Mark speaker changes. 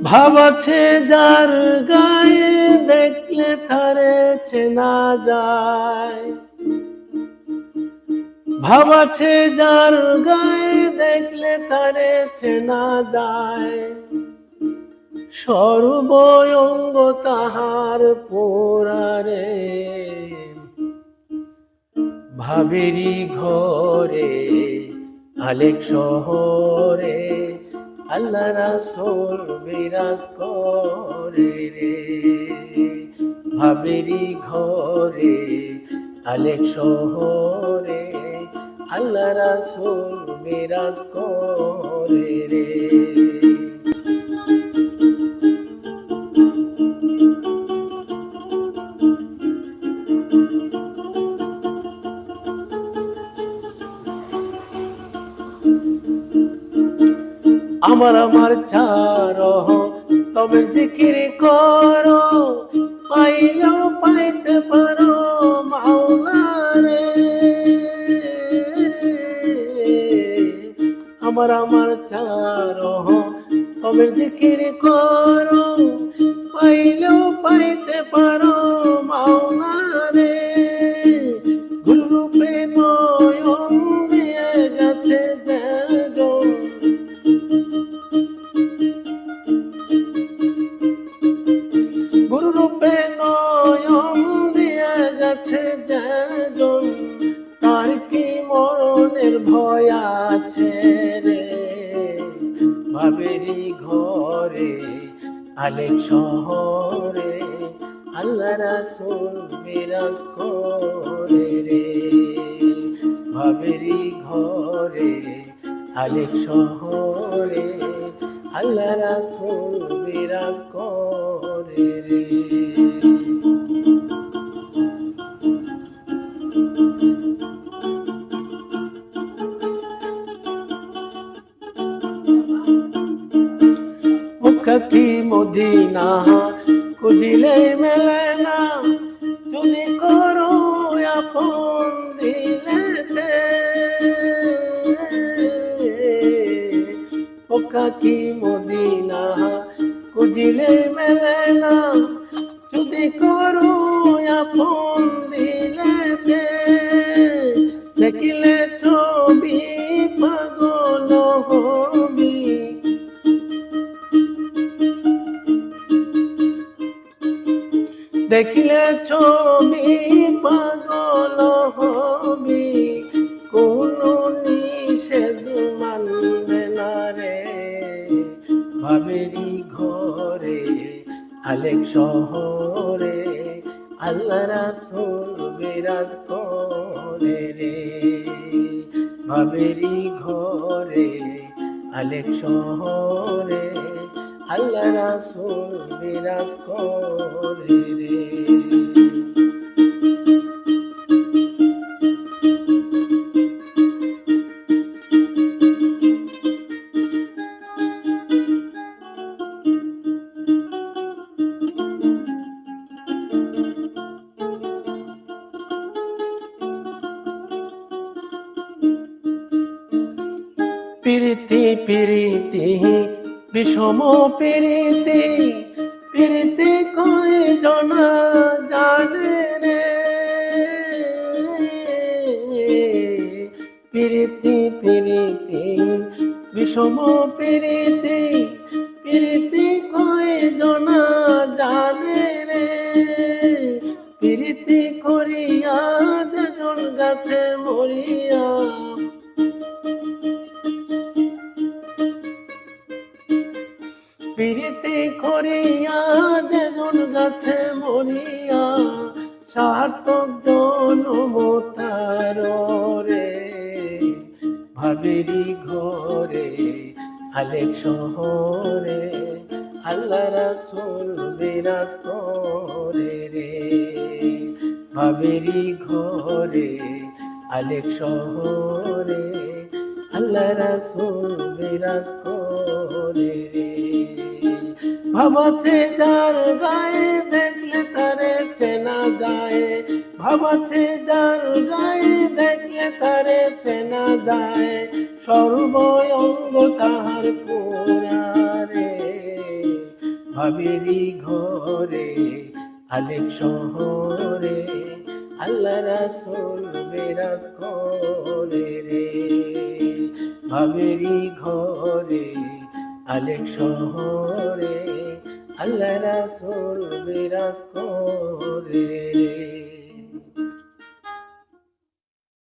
Speaker 1: ভাব আছে যার গায়ে দেখলে তারে চেনা যায়, ভাব আছে যার গায়ে দেখলে তারে চেনা যায়, সর্বঙ্গ তাহার পোড়ারে ভাবেরি ঘরে আলেক শহরে আল্লাহ রাসূল বিরাজ করে রে। ভাবেরি ঘরে আলেক শহরে আল্লাহ রাসূল বিরাজ করে রে। আমার আমার চারো তবে জিকির করো, পাইলেও পাইতে পারো মাওলারে। আমার আমার চারো তবে জিকির করো, পাইলেও পাইতে পারো মাওলারে। গুরুরূপে নয়ন দিয়ে গেছে যেজন, গুরুরূপে নয়ন দিয়ে গেছে যেজন, তার কি মরণের ভয় আছে রে। ভাবেরি ঘরে আলেক শহরে আল্লাহ রাসূল বিরাজ করে রে। ভাবেরি ঘরে আলেক শহরে আল্লাহ রাসূল বিরাজ করে রে। মুখতি মদিনা খুঁজিলে মেলে না, যদি করো আপন দিলেতে। মুখতি মদিনা খুঁজিলে মেলে না, যদি করো আপন দিলেতে। দেখিলে ছবি পাগল হবি, দেখিলে ছবি পাগল হবি, কোনো নিষেধ মানবে না রে। ভাবেরি ঘরে আলেক শহরে আল্লাহ রাসূল বিরাজ করে রে। ভাবেরি ঘরে আলেক শহরে আল্লাহ রাসূল বিরাজ করে রে। প্রীতি প্রীতি বিষম প্রীতি, প্রীতি কয়জনা জানে রে। প্রীতি প্রীতি বিষম প্রীতি, প্রীতি কয়জনা জানে রে। প্রীতি করিয়া যেজন গাছে মরিয়া, প্রীতি করিয়া যেজন গাছে মরিয়া, সার্থক জনম তার রে। ভাবেরি ঘরে আলেক শহরে আল্লাহ রাসূল বিরাজ করে রে। ভাবেরি ঘরে আলেক শহরে আল্লাহ রাসূল বিরাজ করে রে। ভাব আছে যার গায়ে দেখলে তারে চেনা যায়, ভাব আছে যার গায়ে দেখলে তারে চেনা যায়, সর্বঙ্গ তাহার পুরা ভাবেরই ঘরে আলেক শহরে আল্লাহ রাসূল বিরাজ করে রে। ভাবেরই ঘরে আলেক শহরে আল্লাহ রাসূল বিরাজ করে রে।